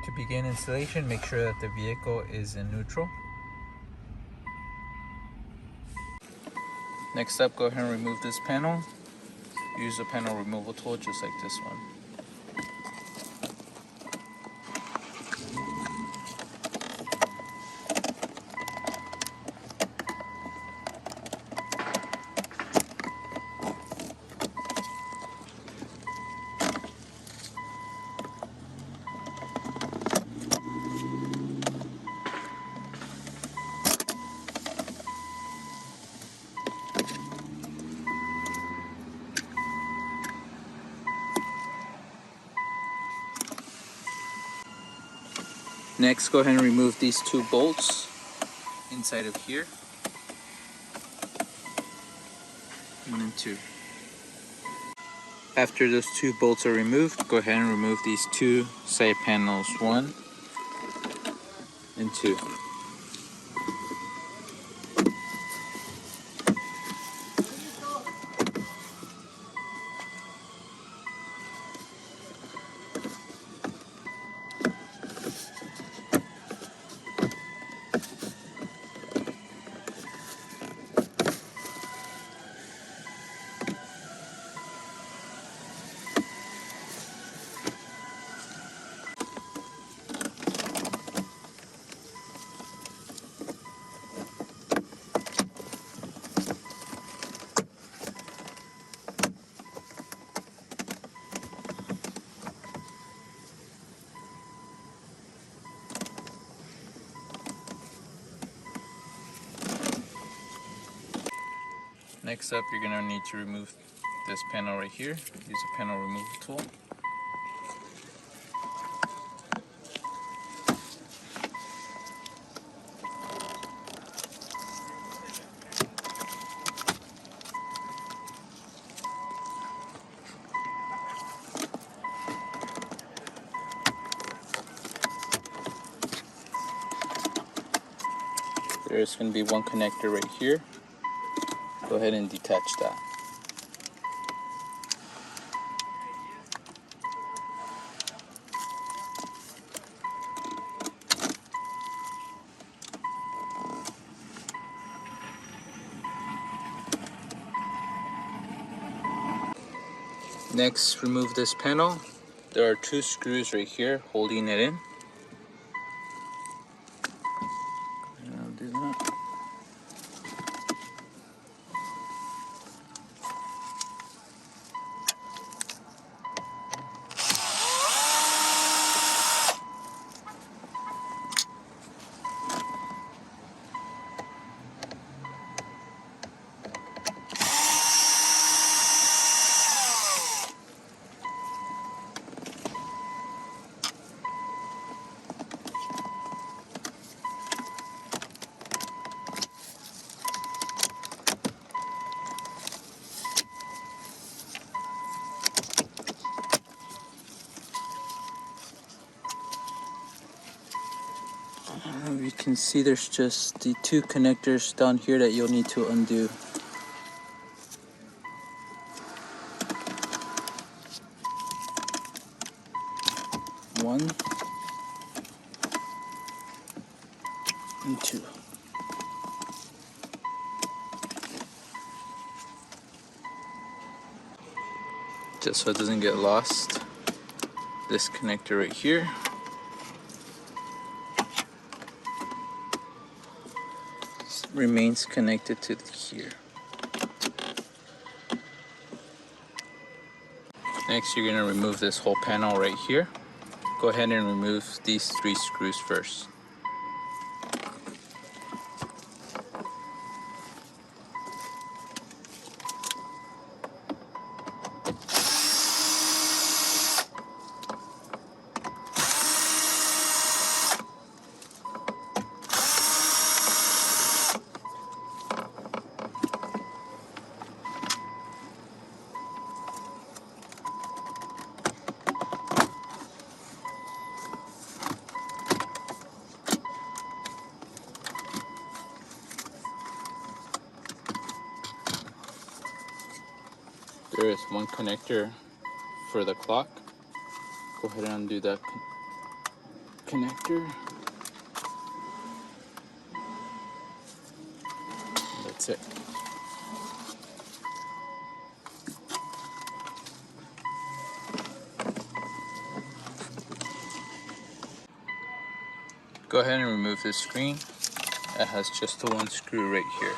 To begin installation, make sure that the vehicle is in neutral. Next up, go ahead and remove this panel. Use a panel removal tool just like this one. Next, go ahead and remove these two bolts inside of here. 1 and 2. After those two bolts are removed, go ahead and remove these two side panels, 1 and 2. Next up, you're going to need to remove this panel right here. Use a panel removal tool. There's going to be one connector right here. Go ahead and detach that. Next, remove this panel. There are 2 screws right here holding it in. I'll do that. You can see there's just the 2 connectors down here that you'll need to undo. One and 2. Just so it doesn't get lost, this connector right here remains connected to here. Next, you're going to remove this whole panel right here. Go ahead and remove these 3 screws first. There is one connector for the clock. Go ahead and undo that. connector. That's it. Go ahead and remove this screen. It has just the one screw right here.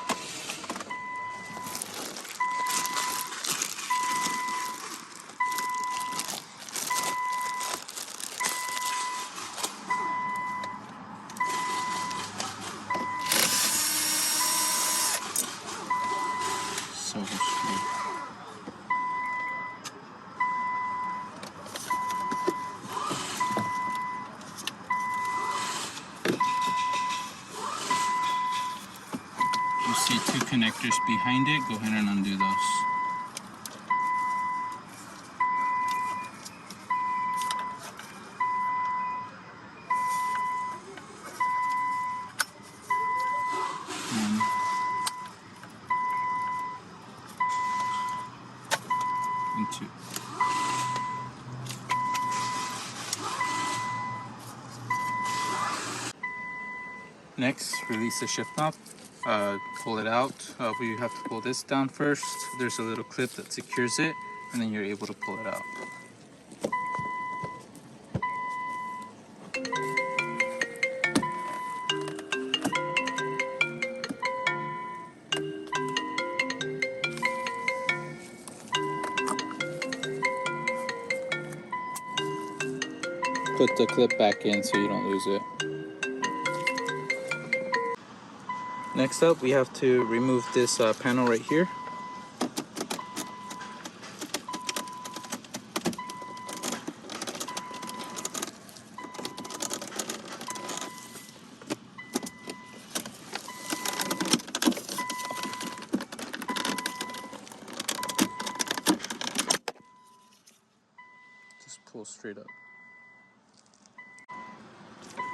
Silver screw. You see two connectors behind it. Go ahead and undo those. And two. Next, release the shift knob. Pull it out. We have to pull this down first. There's a little clip that secures it, and then you're able to pull it out. Put the clip back in so you don't lose it. Next up, we have to remove this panel right here. Just pull straight up.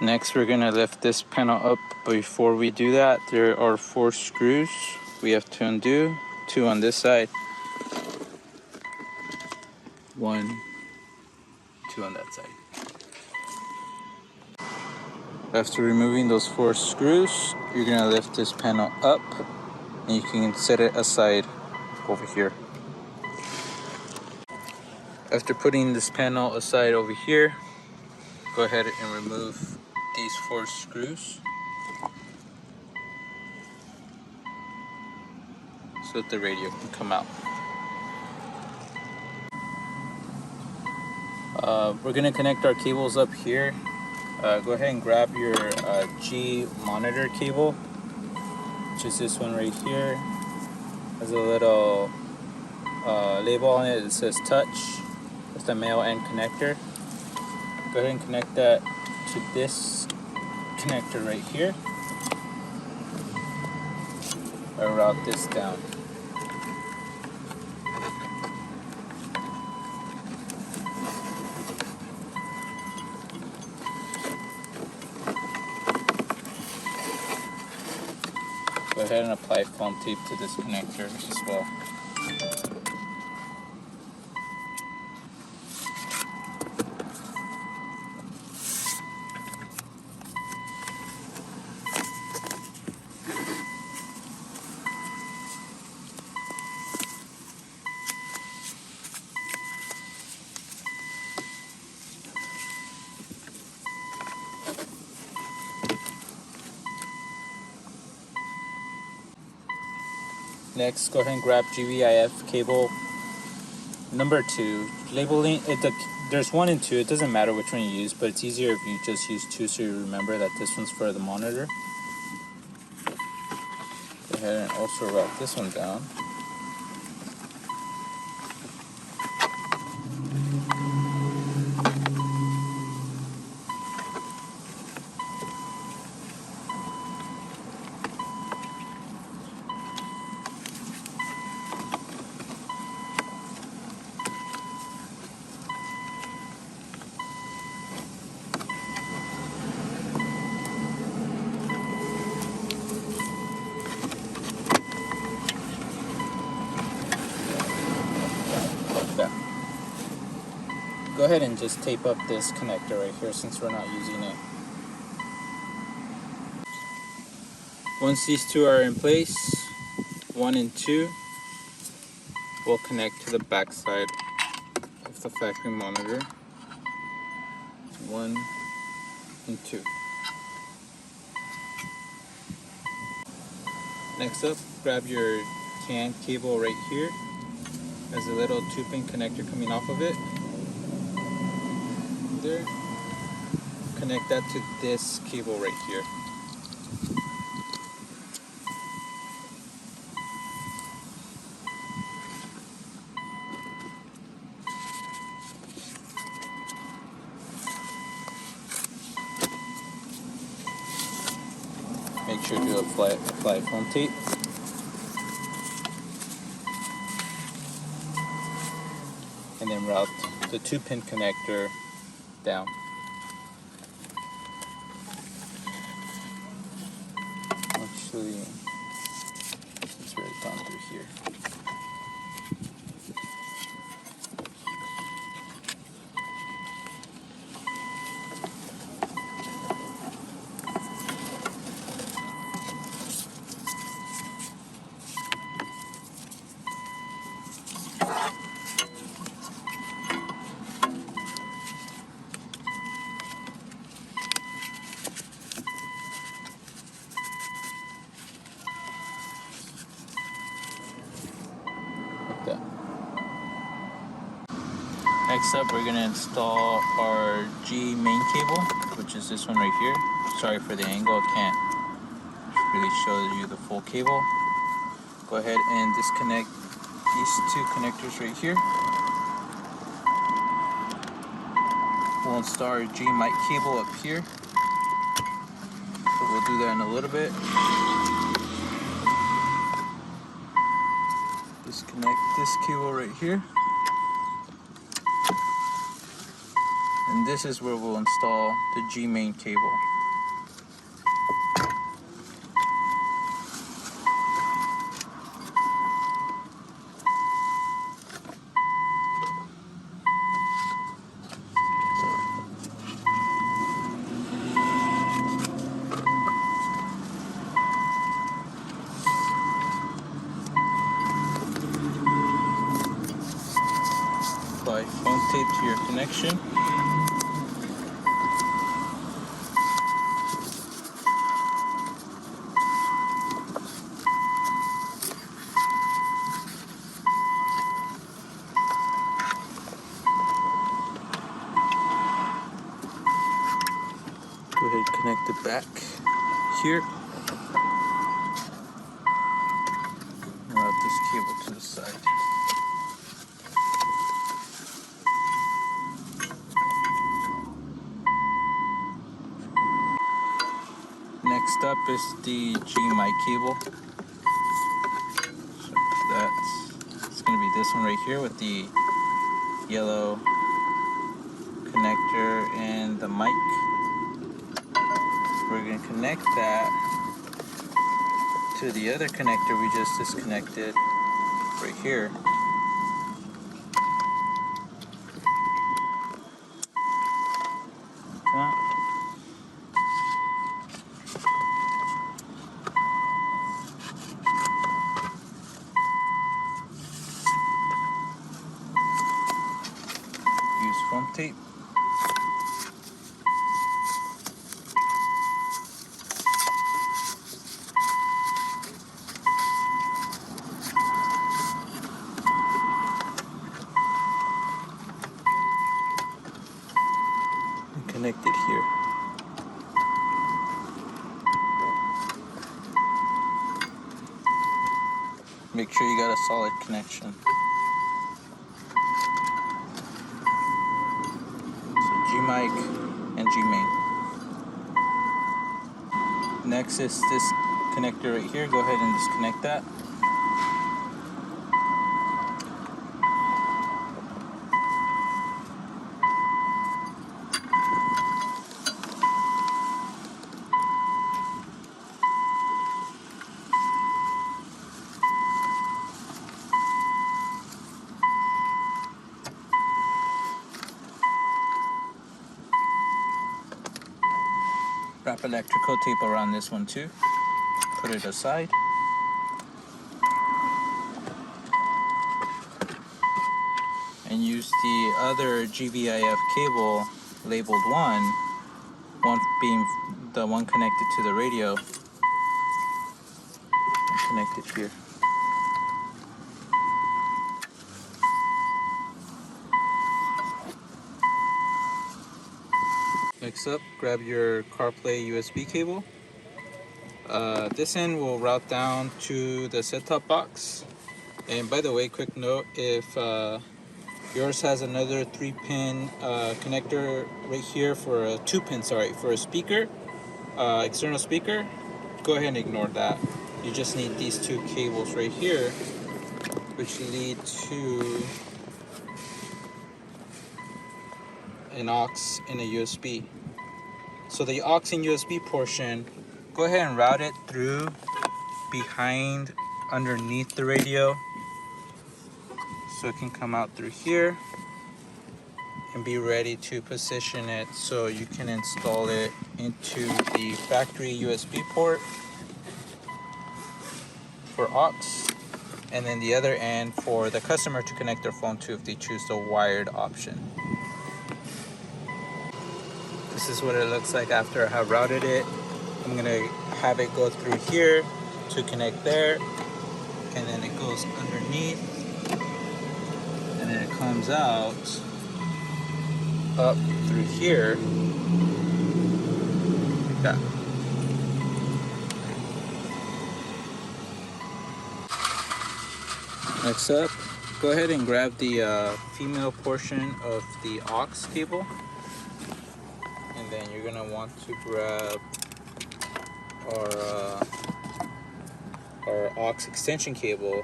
Next, we're gonna lift this panel up. Before we do that, there are 4 screws we have to undo. 2 on this side. 1, 2 on that side. After removing those 4 screws, you're gonna lift this panel up, and you can set it aside over here. After putting this panel aside over here, go ahead and remove these 4 screws so that the radio can come out. We're gonna connect our cables up here. Go ahead and grab your G monitor cable, which is this one right here. Has a little label on it that says touch with the male end connector. Go ahead and connect that to this connector right here. And route this down. Go ahead and apply foam tape to this connector as well. Next, go ahead and grab GVIF cable number 2. Labeling it, there's 1 and 2. It doesn't matter which one you use, but it's easier if you just use 2 so you remember that this one's for the monitor. Go ahead and also route this one down. go ahead and just tape up this connector right here since we're not using it. Once these two are in place, 1 and 2, we'll connect to the back side of the factory monitor. 1 and 2. Next up, grab your CAN cable right here. There's a little 2-pin connector coming off of it. There. Connect that to this cable right here. Make sure to apply foam tape. And then route the 2-pin connector down. Actually, it's right down through here. Next up, we're going to install our G main cable, which is this one right here. Sorry for the angle, I can't really show you the full cable. Go ahead and disconnect these 2 connectors right here. We'll install our G mic cable up here. So we'll do that in a little bit. Disconnect this cable right here. And this is where we'll install the G main cable. Apply foam tape to your connection. Go ahead and connect it back here. Route this cable to the side. Next up is the G mic cable. So it's going to be this one right here with the yellow connector and the mic. We're going to connect that to the other connector we just disconnected right here. Use foam tape. Connect it here. Make sure you got a solid connection. So G mic and G main. Next is this connector right here. Go ahead and disconnect that. Wrap electrical tape around this one too. Put it aside. And use the other GVIF cable labeled 1 being the one connected to the radio, and connect it here. Next up, grab your CarPlay USB cable. This end will route down to the set-top box. And by the way, quick note, if yours has another 3-pin connector right here for a 2-pin, for a speaker, external speaker, go ahead and ignore that. You just need these 2 cables right here, which lead to an aux and a USB. So the aux and USB portion, go ahead and route it through behind, underneath the radio, so it can come out through here and be ready to position it so you can install it into the factory USB port for aux, and then the other end for the customer to connect their phone to if they choose the wired option. This is what it looks like after I have routed it. I'm gonna have it go through here to connect there, and then it goes underneath, and then it comes out up through here like that. Next up, go ahead and grab the female portion of the aux cable, and then you're gonna want to grab our aux extension cable.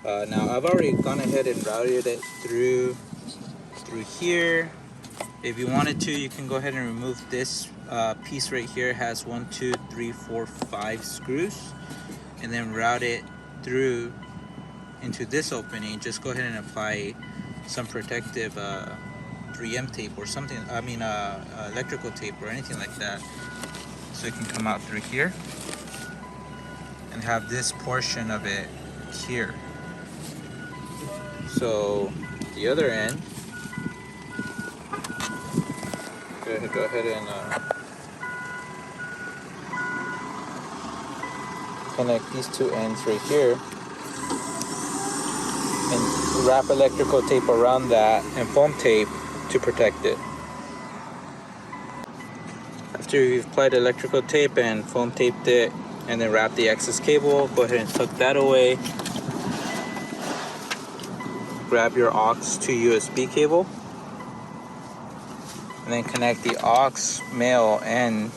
Now I've already gone ahead and routed it through here. If you wanted to, you can go ahead and remove this piece right here. It has 1, 2, 3, 4, 5 screws, and then route it through into this opening. Just go ahead and apply some protective 3M tape or something, electrical tape or anything like that, so it can come out through here and have this portion of it here. So the other end, go ahead and connect these 2 ends right here and wrap electrical tape around that and foam tape to protect it. After you've applied electrical tape and foam taped it and then wrap the excess cable, go ahead and tuck that away. Grab your aux to USB cable, and then connect the aux male end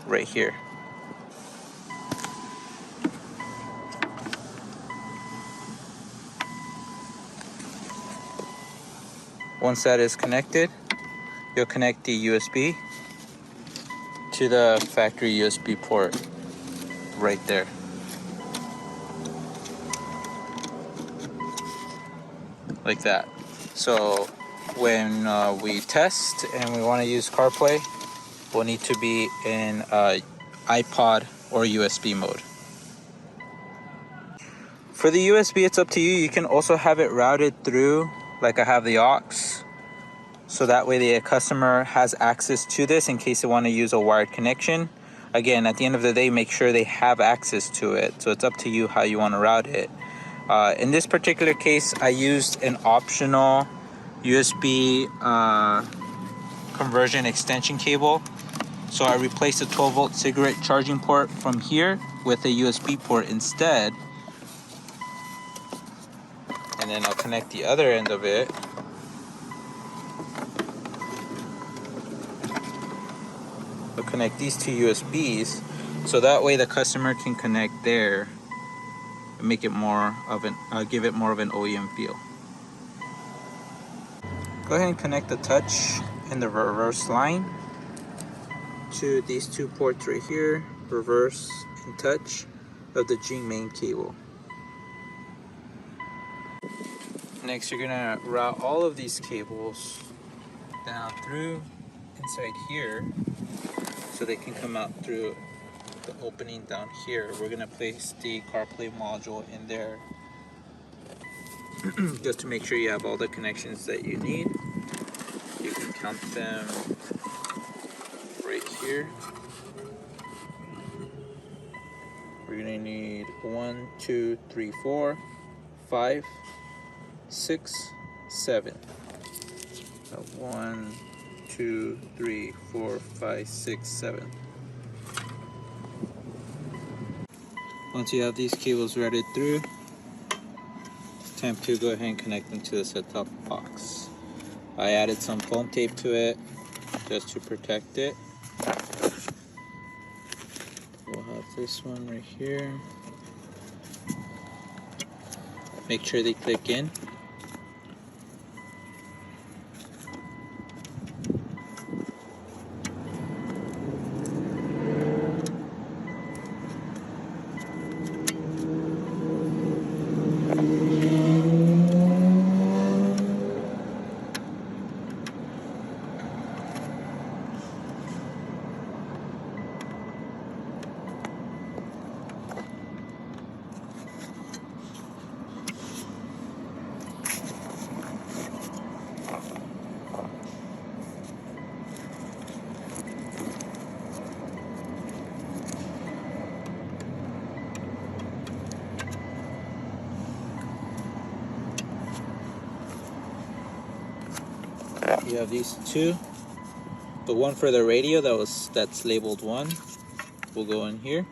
right here. Once that is connected, you'll connect the USB to the factory USB port right there. Like that. So when we test and we want to use CarPlay, we'll need to be in iPod or USB mode. For the USB, it's up to you. You can also have it routed through, like I have the aux, so that way the customer has access to this in case they want to use a wired connection. Again, at the end of the day, make sure they have access to it. So it's up to you how you want to route it. In this particular case, I used an optional USB conversion extension cable. So I replaced a 12-volt cigarette charging port from here with a USB port instead. And then I'll connect the other end of it. I'll connect these 2 USBs, so that way the customer can connect there and make it more of an, give it more of an OEM feel. Go ahead and connect the touch and the reverse line to these 2 ports right here, reverse and touch of the G main cable. Next, you're gonna route all of these cables down through inside here so they can come out through the opening down here. We're gonna place the CarPlay module in there just to make sure you have all the connections that you need. You can count them right here. We're gonna need 1, 2, 3, 4, 5, 6, 7. 1, 2, 3, 4, 5, 6, 7. Once you have these cables routed through, it's time to go ahead and connect them to the set-top box. I added some foam tape to it just to protect it. We'll have this one right here. Make sure they click in. You have these two. The one for the radio that's labeled 1 will go in here.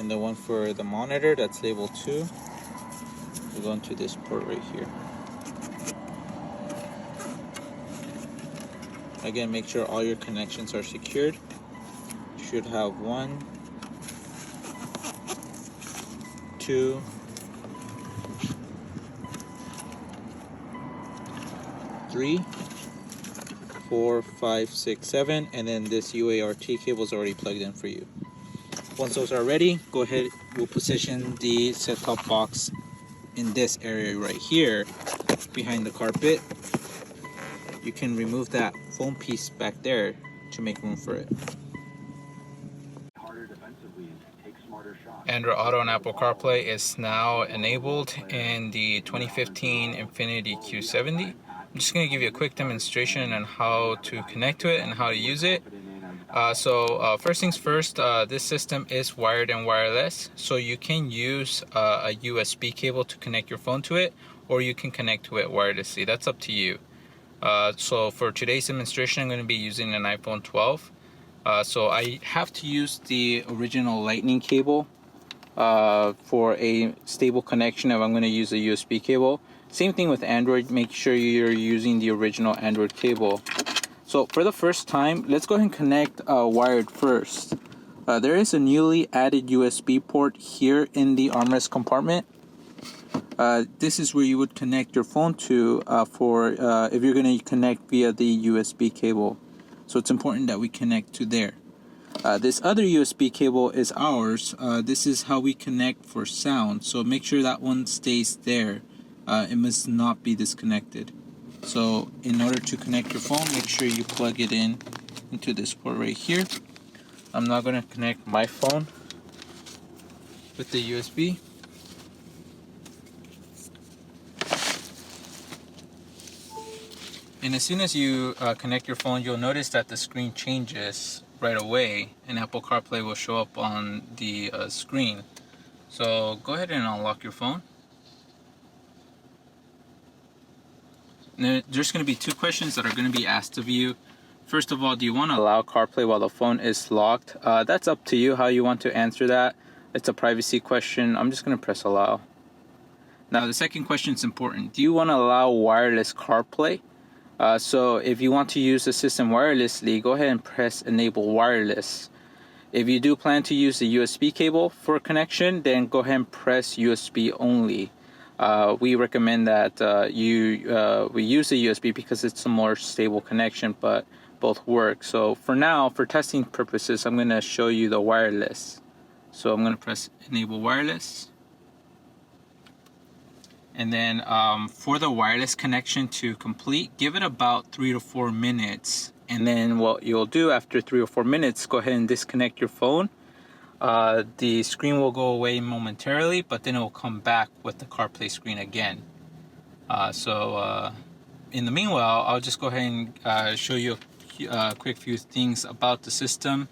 And the one for the monitor that's labeled 2 will go into this port right here. Again, make sure all your connections are secured. You should have 1, 2, 3, 4, 5, 6, 7, and then this UART cable is already plugged in for you. Once those are ready, go ahead, we'll position the set-top box in this area right here behind the carpet. You can remove that foam piece back there to make room for it. Android Auto and Apple CarPlay is now enabled in the 2015 INFINITI Q70. I'm just going to give you a quick demonstration on how to connect to it and how to use it. First things first, this system is wired and wireless, so you can use a USB cable to connect your phone to it, or you can connect to it wirelessly. That's up to you. So for today's demonstration, I'm going to be using an iPhone 12. So I have to use the original lightning cable for a stable connection if I'm going to use a USB cable. Same thing with Android, make sure you're using the original Android cable. So for the first time, let's go ahead and connect wired first. There is a newly added USB port here in the armrest compartment. This is where you would connect your phone to if you're going to connect via the USB cable. So it's important that we connect to there. This other USB cable is ours. This is how we connect for sound. So make sure that one stays there. It must not be disconnected. So in order to connect your phone, make sure you plug it in into this port right here. I'm not going to connect my phone with the USB. And as soon as you connect your phone, you'll notice that the screen changes right away and Apple CarPlay will show up on the screen. So go ahead and unlock your phone. Now, there's going to be two questions that are going to be asked of you. First of all, do you want to allow CarPlay while the phone is locked? That's up to you how you want to answer that. It's a privacy question. I'm just going to press allow. Now the second question is important. Do you want to allow wireless CarPlay? So if you want to use the system wirelessly, go ahead and press enable wireless. If you do plan to use the USB cable for connection, then go ahead and press USB only. We recommend that we use the USB because it's a more stable connection, but both work. So for now, for testing purposes, I'm going to show you the wireless. So I'm going to press enable wireless. And then for the wireless connection to complete, give it about 3 to 4 minutes. And then what you'll do after 3 or 4 minutes, go ahead and disconnect your phone. The screen will go away momentarily, but then it will come back with the CarPlay screen again. In the meanwhile, I'll just go ahead and show you a quick few things about the system.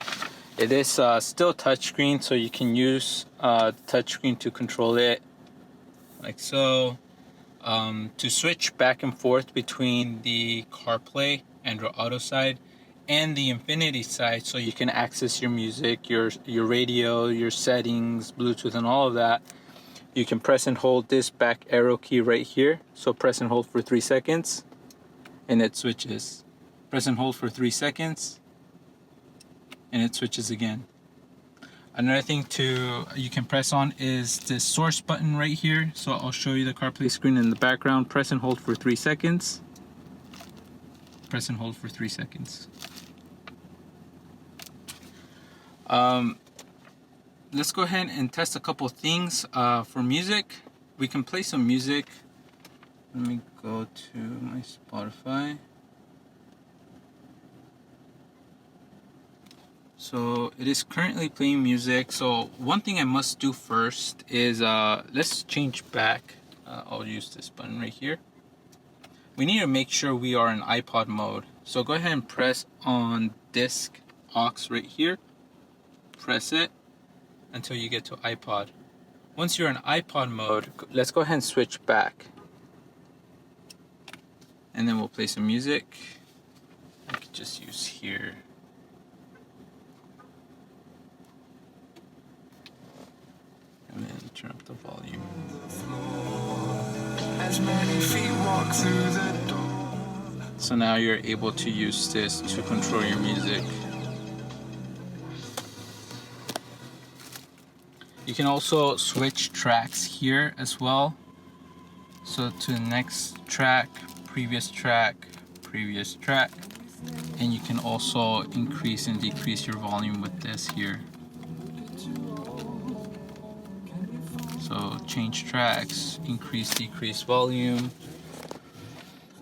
It is still touchscreen, so you can use the touchscreen to control it, like so. To switch back and forth between the CarPlay, Android Auto side, and the INFINITI side, so you can access your music, your radio, your settings, Bluetooth, and all of that. You can press and hold this back arrow key right here. So press and hold for 3 seconds, and it switches. Press and hold for 3 seconds, and it switches again. Another thing you can press on is the source button right here. So I'll show you the CarPlay screen in the background. Press and hold for 3 seconds. Press and hold for 3 seconds. Let's go ahead and test a couple things. For music, we can play some music. Let me go to my Spotify. So it is currently playing music. So one thing I must do first is let's change back. I'll use this button right here. We need to make sure we are in iPod mode. So go ahead and press on disc aux right here. Press it until you get to iPod. Once you're in iPod mode, let's go ahead and switch back. And then we'll play some music. I could just use here. And then turn up the volume. As many feet walk through the door. So now you're able to use this to control your music. You can also switch tracks here as well. So to the next track, previous track, previous track. And you can also increase and decrease your volume with this here. So change tracks, increase, decrease volume.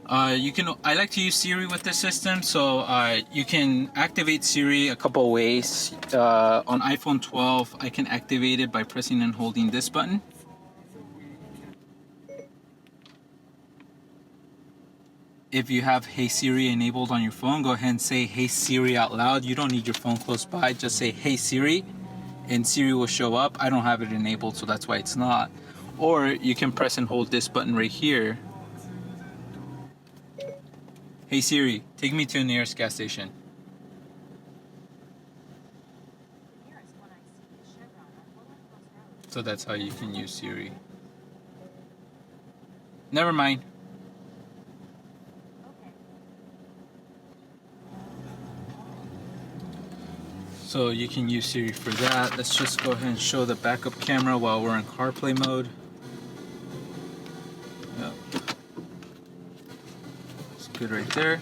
I like to use Siri with this system, so you can activate Siri a couple ways. On iPhone 12, I can activate it by pressing and holding this button. If you have Hey Siri enabled on your phone, go ahead and say Hey Siri out loud. You don't need your phone close by, just say Hey Siri, and Siri will show up. I don't have it enabled, so that's why it's not. Or you can press and hold this button right here. Hey Siri, take me to the nearest gas station. So that's how you can use Siri. Never mind. So you can use Siri for that. Let's just go ahead and show the backup camera while we're in CarPlay mode. Yep. It's good right there.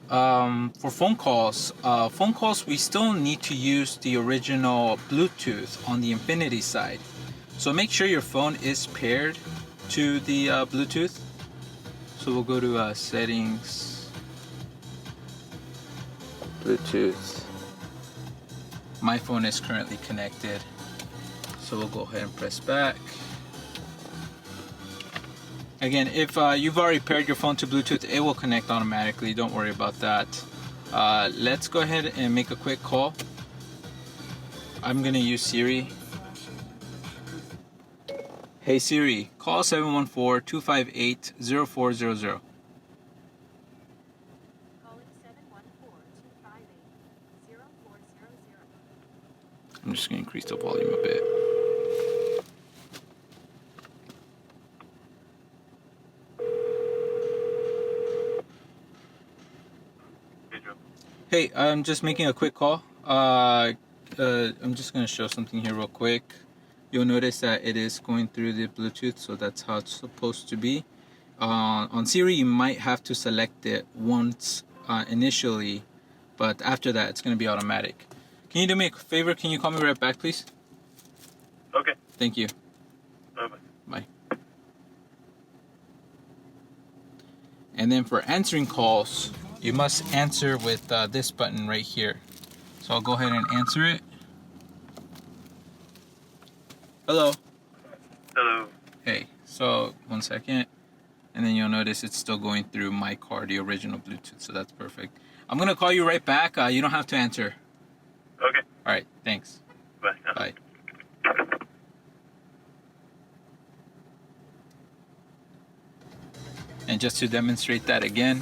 For phone calls, we still need to use the original Bluetooth on the INFINITI side. So make sure your phone is paired to the Bluetooth. So we'll go to settings, Bluetooth. My phone is currently connected, so we'll go ahead and press back. Again, if you've already paired your phone to Bluetooth, it will connect automatically. Don't worry about that. Let's go ahead and make a quick call. I'm gonna use Siri. Hey Siri, call 714-258-0400. I'm just going to increase the volume a bit. Hey, I'm just making a quick call. I'm just going to show something here real quick. You'll notice that it is going through the Bluetooth, so that's how it's supposed to be. On Siri, you might have to select it once initially, but after that, it's going to be automatic. Can you do me a favor? Can you call me right back, please? Okay. Thank you. Bye-bye. Bye. And then for answering calls, you must answer with this button right here. So I'll go ahead and answer it. Hello. Hello. Hey, so 1 second. And then you'll notice it's still going through my car, the original Bluetooth, so that's perfect. I'm gonna call you right back. You don't have to answer. Okay. All right, thanks. Bye. Bye. And just to demonstrate that again,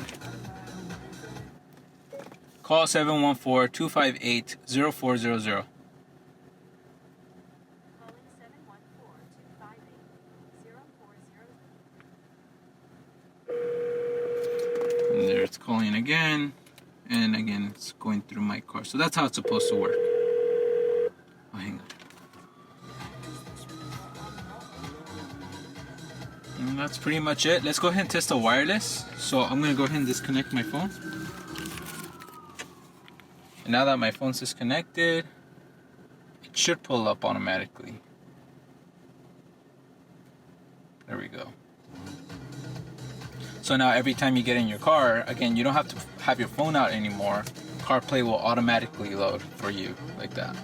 call 714-258-0400. And there it's calling again, and again it's going through my car. So that's how it's supposed to work. Oh, hang on. And that's pretty much it. Let's go ahead and test the wireless. So I'm gonna go ahead and disconnect my phone. And now that my phone's disconnected, it should pull up automatically. There we go. So now every time you get in your car, again, you don't have to have your phone out anymore. CarPlay will automatically load for you like that.